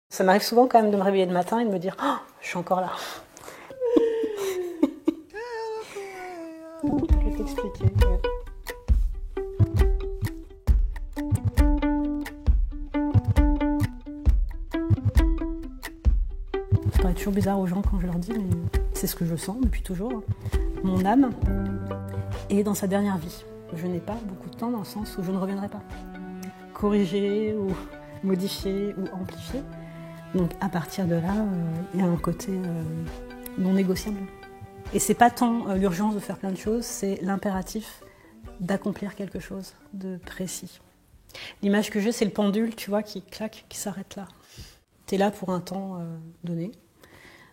Ça m'arrive souvent quand même de me réveiller le matin et de me dire oh, je suis encore là. Je vais t'expliquer. Ouais. Ça paraît toujours bizarre aux gens quand je leur dis, mais c'est ce que je sens depuis toujours. Mon âme est dans sa dernière vie. Je n'ai pas beaucoup de temps dans le sens où je ne reviendrai pas. Corriger ou modifier ou amplifier. Donc à partir de là, il y a un côté non négociable. Et c'est pas tant l'urgence de faire plein de choses, c'est l'impératif d'accomplir quelque chose de précis. L'image que j'ai, c'est le pendule, tu vois, qui claque, qui s'arrête là. T'es là pour un temps donné,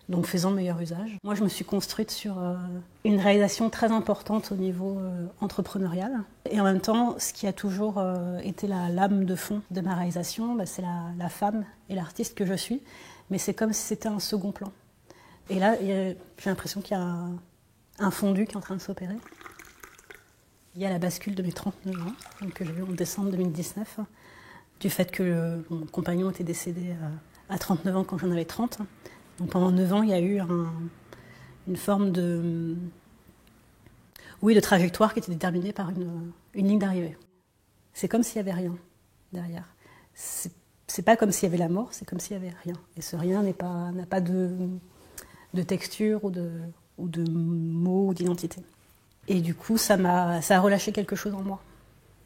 donc faisant le meilleur usage. Moi, je me suis construite sur une réalisation très importante au niveau entrepreneurial. Et en même temps, ce qui a toujours été la lame de fond de ma réalisation, bah, c'est la femme et l'artiste que je suis. Mais c'est comme si c'était un second plan. Et là, j'ai l'impression qu'il y a un fondu qui est en train de s'opérer. Il y a la bascule de mes 39 ans, donc, que j'ai eu en décembre 2019, du fait que mon compagnon était décédé à 39 ans quand j'en avais 30. Donc pendant 9 ans, il y a eu une forme de trajectoire qui était déterminée par une ligne d'arrivée. C'est comme s'il n'y avait rien derrière. C'est pas comme s'il y avait la mort, c'est comme s'il n'y avait rien. Et ce rien n'a pas de texture ou de mots ou d'identité. Et du coup, ça a relâché quelque chose en moi.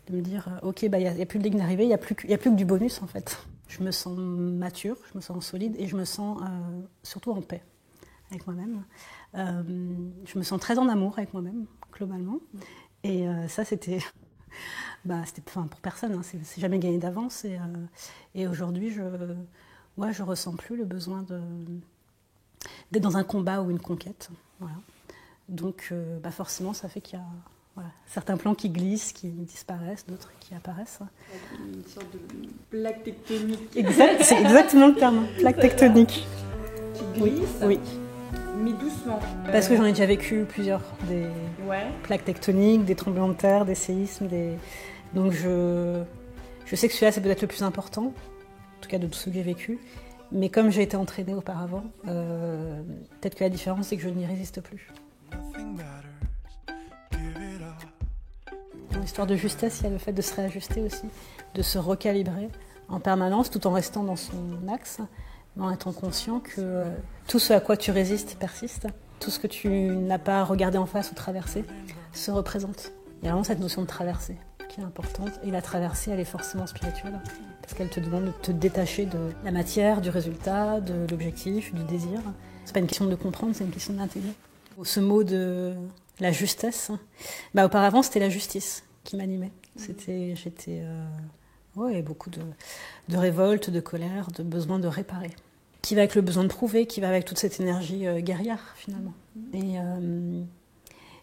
De me dire, ok, bah, y a plus de ligne d'arrivée, il n'y a plus que du bonus en fait. Je me sens mature, je me sens solide et je me sens surtout en paix avec moi-même. Je me sens très en amour avec moi-même, globalement. Et ça, c'était pour personne, hein, c'est jamais gagné d'avance. Et aujourd'hui, je ressens plus le besoin d'être dans un combat ou une conquête. Voilà. Donc forcément, ça fait qu'il y a certains plans qui glissent, qui disparaissent, d'autres qui apparaissent. Une sorte de plaque tectonique. Exact, c'est exactement le terme, plaque tectonique. Qui glisse, oui. Mais doucement. Parce que j'en ai déjà vécu plusieurs, des plaques tectoniques, des tremblements de terre, des séismes. Donc je sais que celui-là, c'est peut-être le plus important, en tout cas de tout ce que j'ai vécu. Mais comme j'ai été entraînée auparavant, peut-être que la différence, c'est que je n'y résiste plus. Dans l'histoire de justesse, il y a le fait de se réajuster aussi, de se recalibrer en permanence, tout en restant dans son axe, mais en étant conscient que tout ce à quoi tu résistes persiste, tout ce que tu n'as pas regardé en face ou traversé se représente. Il y a vraiment cette notion de traversée qui est importante, et la traversée, elle est forcément spirituelle, parce qu'elle te demande de te détacher de la matière, du résultat, de l'objectif, du désir. C'est pas une question de comprendre, c'est une question d'intégrer. Ce mot de la justesse, auparavant c'était la justice qui m'animait. J'étais beaucoup de révolte, de colère, de besoin de réparer. Qui va avec le besoin de prouver, qui va avec toute cette énergie guerrière finalement.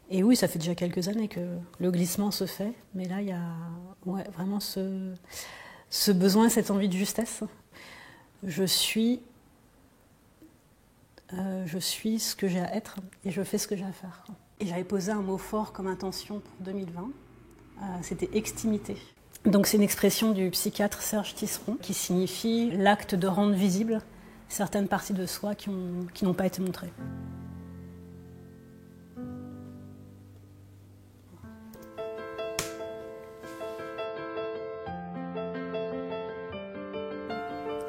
Et oui, ça fait déjà quelques années que le glissement se fait, mais là il y a vraiment ce besoin, cette envie de justesse. Je suis ce que j'ai à être et je fais ce que j'ai à faire. Et j'avais posé un mot fort comme intention pour 2020, c'était extimité. Donc c'est une expression du psychiatre Serge Tisseron qui signifie l'acte de rendre visible certaines parties de soi qui n'ont pas été montrées.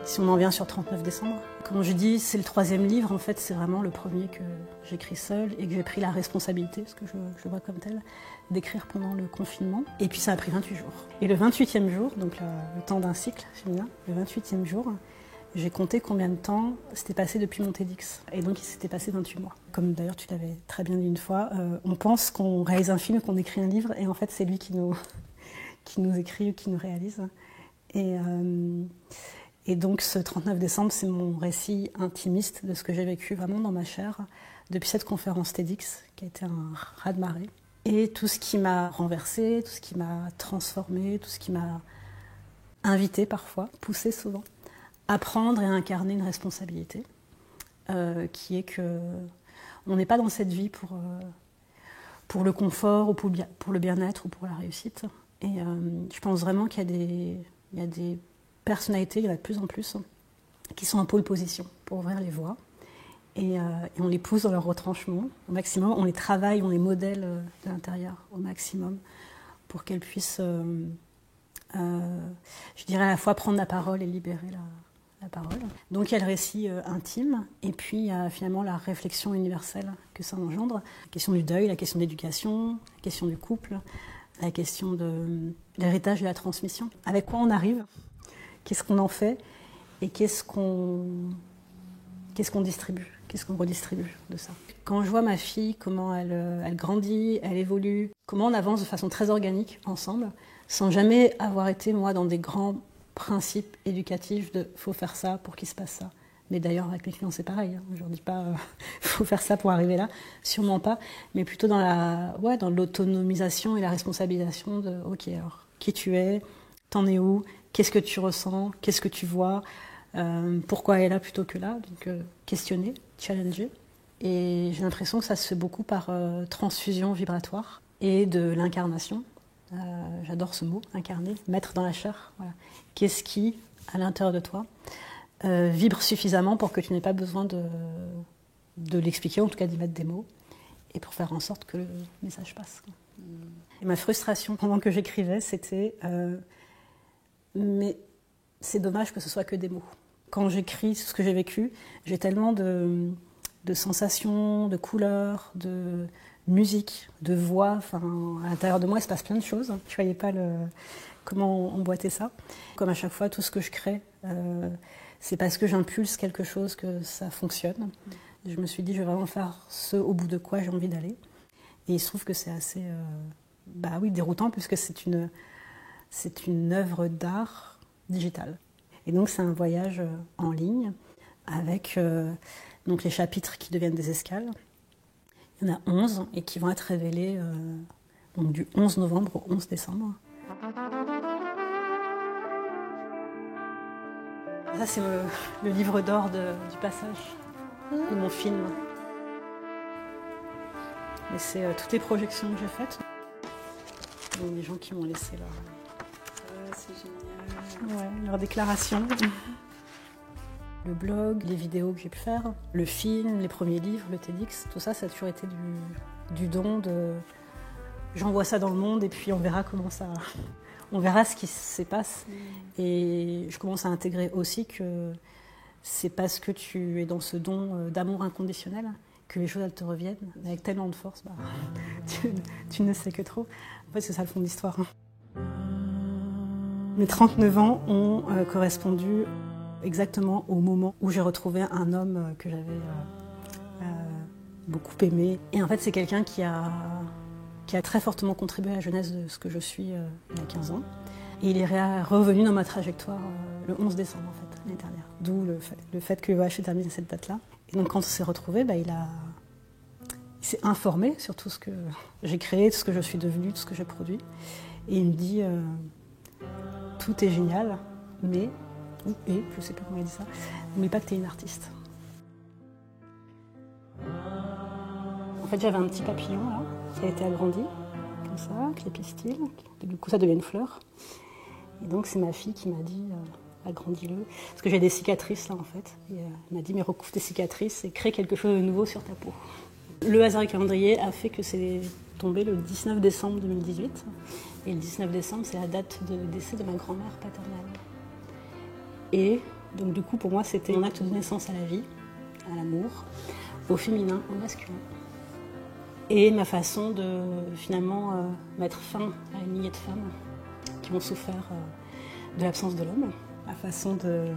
Si on en vient sur 39 décembre, quand je dis c'est le 3e livre, en fait c'est vraiment le premier que j'écris seule et que j'ai pris la responsabilité, parce que je vois comme tel, d'écrire pendant le confinement. Et puis ça a pris 28 jours. Et le 28e jour, donc le temps d'un cycle féminin, le 28e jour, j'ai compté combien de temps s'était passé depuis mon TEDx. Et donc il s'était passé 28 mois. Comme d'ailleurs tu l'avais très bien dit une fois, on pense qu'on réalise un film, qu'on écrit un livre, et en fait c'est lui qui nous écrit ou qui nous réalise. Et donc ce 39 décembre, c'est mon récit intimiste de ce que j'ai vécu vraiment dans ma chair depuis cette conférence TEDx qui a été un raz-de-marée. Et tout ce qui m'a renversée, tout ce qui m'a transformée, tout ce qui m'a invitée parfois, poussée souvent, à prendre et à incarner une responsabilité qui est que on n'est pas dans cette vie pour le confort ou pour le bien-être ou pour la réussite. Et je pense vraiment qu'il y a des personnalités, il y en a de plus en plus, qui sont en pole position pour ouvrir les voies. Et on les pousse dans leur retranchement au maximum, on les travaille, on les modèle de l'intérieur au maximum pour qu'elles puissent, je dirais, à la fois prendre la parole et libérer la parole. Donc il y a le récit intime, et puis il y a finalement la réflexion universelle que ça engendre, la question du deuil, la question de l'éducation, la question du couple, la question de l'héritage et la transmission. Avec quoi on arrive, qu'est-ce qu'on en fait, et qu'est-ce qu'on distribue, qu'est-ce qu'on redistribue de ça. Quand je vois ma fille, comment elle grandit, elle évolue, comment on avance de façon très organique ensemble, sans jamais avoir été, moi, dans des grands principes éducatifs de « faut faire ça pour qu'il se passe ça ». Mais d'ailleurs, avec mes clients, c'est pareil. Hein. Je ne leur dis pas « faut faire ça pour arriver là », sûrement pas, mais plutôt dans l'autonomisation et la responsabilisation de « ok, alors, qui tu es, t'en es où, qu'est-ce que tu ressens, qu'est-ce que tu vois ». Pourquoi elle est là plutôt que là, donc questionner, challenger. Et j'ai l'impression que ça se fait beaucoup par transfusion vibratoire et de l'incarnation. J'adore ce mot, incarner, mettre dans la chair. Voilà. Qu'est-ce qui, à l'intérieur de toi, vibre suffisamment pour que tu n'aies pas besoin de l'expliquer, en tout cas d'y mettre des mots, et pour faire en sorte que le message passe. Et ma frustration pendant que j'écrivais, c'était mais c'est dommage que ce soit que des mots. Quand j'écris ce que j'ai vécu, j'ai tellement de sensations, de couleurs, de musique, de voix. Enfin, à l'intérieur de moi, il se passe plein de choses. Je ne voyais pas comment emboîter ça. Comme à chaque fois, tout ce que je crée, c'est parce que j'impulse quelque chose que ça fonctionne. Je me suis dit, je vais vraiment faire ce au bout de quoi j'ai envie d'aller. Et il se trouve que c'est assez déroutant, puisque c'est une œuvre d'art digitale. Et donc c'est un voyage en ligne avec donc les chapitres qui deviennent des escales. Il y en a 11 et qui vont être révélés donc du 11 novembre au 11 décembre. Ça c'est le livre d'or du passage de mon film. Et c'est toutes les projections que j'ai faites. Donc, les gens qui m'ont laissé leur... c'est génial. Ouais, leur déclaration. Le blog, les vidéos que j'ai pu faire, le film, les premiers livres, le TEDx, tout ça, ça a toujours été du don de... J'envoie ça dans le monde et puis on verra comment ça... On verra ce qui se passe. Et je commence à intégrer aussi que c'est parce que tu es dans ce don d'amour inconditionnel que les choses elles te reviennent avec tellement de force. Tu ne sais que trop. En fait, c'est ça le fond de l'histoire. Mes 39 ans ont correspondu exactement au moment où j'ai retrouvé un homme que j'avais beaucoup aimé. Et en fait, c'est quelqu'un qui a très fortement contribué à la jeunesse de ce que je suis il y a 15 ans. Et il est revenu dans ma trajectoire le 11 décembre, en fait, l'année dernière. D'où le fait que j'ai terminé cette date-là. Et donc, quand on s'est retrouvés, il s'est informé sur tout ce que j'ai créé, tout ce que je suis devenue, tout ce que j'ai produit. Et il me dit... tout est génial, mais, je ne sais plus comment il dit ça, n'oublie pas que tu es une artiste. En fait, j'avais un petit papillon là, qui a été agrandi, comme ça, avec les pistils, et du coup ça devient une fleur. Et donc c'est ma fille qui m'a dit, agrandis-le, parce que j'ai des cicatrices là en fait. Et, elle m'a dit, mais recouvre tes cicatrices et crée quelque chose de nouveau sur ta peau. Le hasard du calendrier a fait que c'est tombé le 19 décembre 2018. Et le 19 décembre, c'est la date de décès de ma grand-mère paternelle. Et donc du coup, pour moi, c'était mon acte de naissance à la vie, à l'amour, au féminin, au masculin. Et ma façon de finalement mettre fin à une lignée de femmes qui ont souffert de l'absence de l'homme. Ma façon de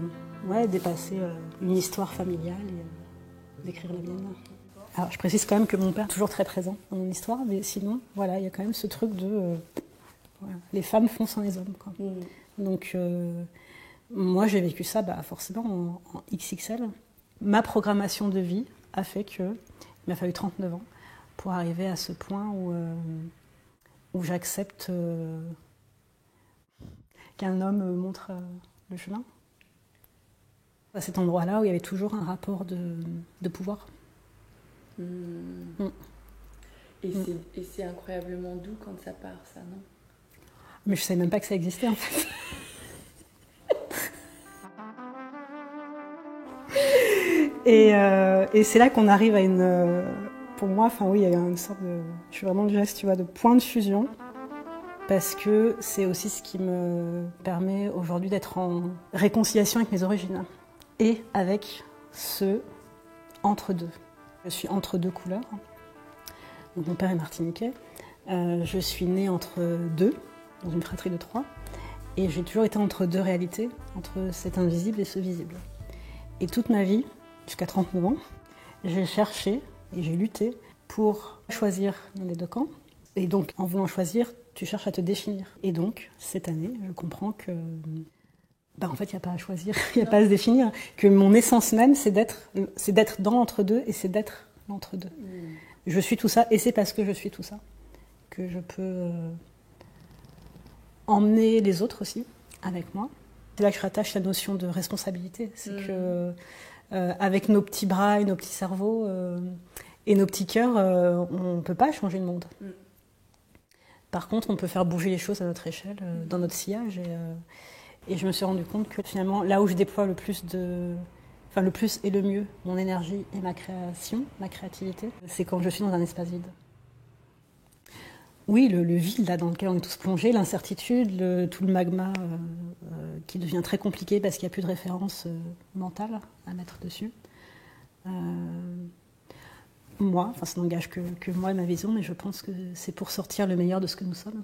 dépasser une histoire familiale et d'écrire la mienne. Alors, je précise quand même que mon père est toujours très présent dans mon histoire, mais sinon, voilà, il y a quand même ce truc de... les femmes font sans les hommes, quoi. Donc, moi, j'ai vécu ça forcément en XXL. Ma programmation de vie a fait qu'il m'a fallu 39 ans pour arriver à ce point où j'accepte qu'un homme me montre le chemin. À cet endroit-là où il y avait toujours un rapport de pouvoir. Et c'est incroyablement doux quand ça part, ça, non? Mais je ne savais même pas que ça existait, en fait. Et c'est là qu'on arrive à une... pour moi, enfin oui, il y a une sorte de... Je suis vraiment du geste, tu vois, de point de fusion. Parce que c'est aussi ce qui me permet aujourd'hui d'être en réconciliation avec mes origines. Et avec ce entre-deux. Je suis entre deux couleurs. Donc, mon père est martiniquais. Je suis née entre deux, dans une fratrie de 3. Et j'ai toujours été entre deux réalités, entre cet invisible et ce visible. Et toute ma vie, jusqu'à 39 ans, j'ai cherché et j'ai lutté pour choisir dans les deux camps. Et donc, en voulant choisir, tu cherches à te définir. Et donc, cette année, je comprends que, en fait, il n'y a pas à choisir, il n'y a pas à se définir. Que mon essence même, c'est d'être dans l'entre-deux et c'est d'être l'entre-deux. Je suis tout ça et c'est parce que je suis tout ça que je peux emmener les autres aussi avec moi. C'est là que je rattache la notion de responsabilité. C'est que, avec nos petits bras et nos petits cerveaux et nos petits cœurs, on ne peut pas changer le monde. Par contre, on peut faire bouger les choses à notre échelle, dans notre sillage. Et je me suis rendu compte que finalement, là où je déploie le plus et le mieux mon énergie et ma création, ma créativité, c'est quand je suis dans un espace vide. Oui, le vide là, dans lequel on est tous plongés, l'incertitude, tout le magma qui devient très compliqué parce qu'il n'y a plus de référence mentale à mettre dessus. Moi, ça n'engage que moi et ma vision, mais je pense que c'est pour sortir le meilleur de ce que nous sommes.